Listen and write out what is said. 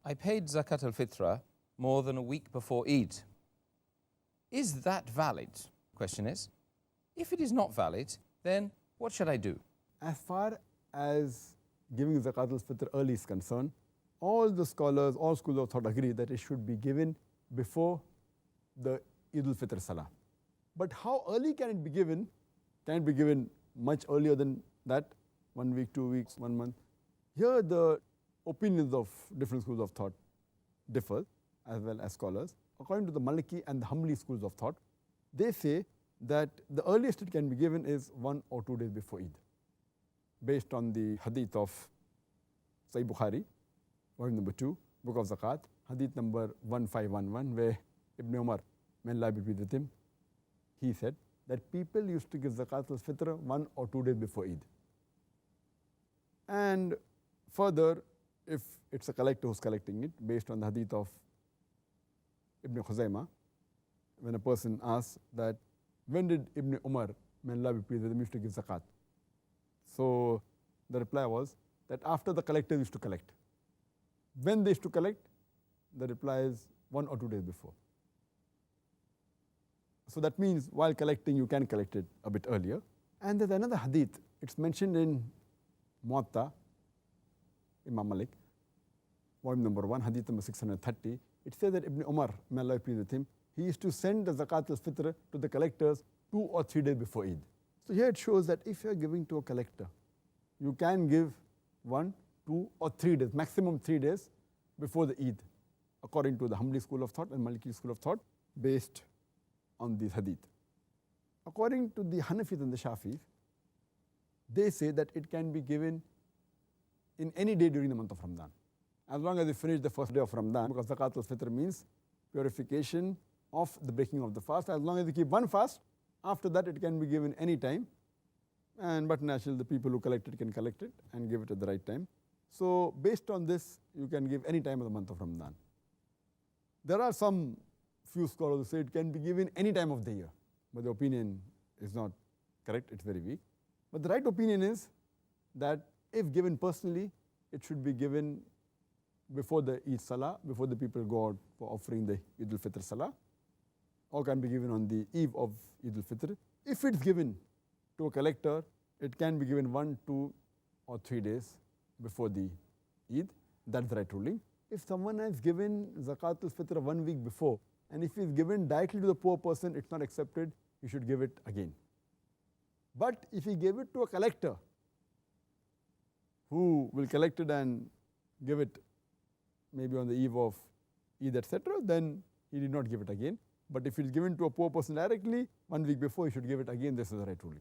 I paid Zakaatul Fitr more than a week before Eid. Is that valid? Question is, if it is not valid, then what should I do? As far as giving Zakaatul Fitr early is concerned, all the scholars, all schools of thought agree that it should be given before the Eidul Fitr Salah. But how early can it be given? Can it be given much earlier than that? 1 week, 2 weeks, 1 month? Here the opinions of different schools of thought differ, as well as scholars. According to the Maliki and the Hanbali schools of thought, they say that the earliest it can be given is 1 or 2 days before Eid, based on the hadith of Sahih Bukhari, volume number 2, Book of Zakat, hadith number 1511, where Ibn Umar, may Allah be pleased with him, he said that people used to give Zakaatul Fitr 1 or 2 days before Eid. And further, if it's a collector who's collecting it, based on the hadith of Ibn Khuzaymah, when a person asks that, when did Ibn Umar, may Allah be pleased with him, used to give zakat? So the reply was that after the collectors used to collect. When they used to collect, the reply is 1 or 2 days before. So that means while collecting, you can collect it a bit earlier. And there's another hadith, it's mentioned in Muwatta, Imam Malik, volume number 1, hadith number 630. It says that Ibn Umar, may Allah be pleased with him, he used to send the Zakaatul Fitr to the collectors 2 or 3 days before Eid. So here it shows that if you are giving to a collector, you can give 1, 2 or 3 days, maximum 3 days before the Eid, according to the Hanbali school of thought and Maliki school of thought, based on this hadith. According to the Hanafis and the Shafis, they say that it can be given in any day during the month of Ramadan, as long as you finish the first day of Ramadan, because Zakaatul Fitr means purification of the breaking of the fast. As long as you keep one fast, after that it can be given any time. But naturally the people who collect it can collect it and give it at the right time. So based on this, you can give any time of the month of Ramadan. There are some few scholars who say it can be given any time of the year, but the opinion is not correct, it's very weak. But the right opinion is that if given personally, it should be given before the Eid Salah, before the people go out for offering the Eidul Fitr Salah, or can be given on the eve of Eidul Fitr. If it's given to a collector, it can be given 1, 2 or 3 days before the Eid. That's the right ruling. If someone has given Zakaatul Fitr 1 week before, and if it's given directly to the poor person, it's not accepted, you should give it again. But if he gave it to a collector, who will collect it and give it maybe on the eve of Eid, etc., then he did not give it again. But if it is given to a poor person directly, 1 week before, he should give it again. This is the right ruling.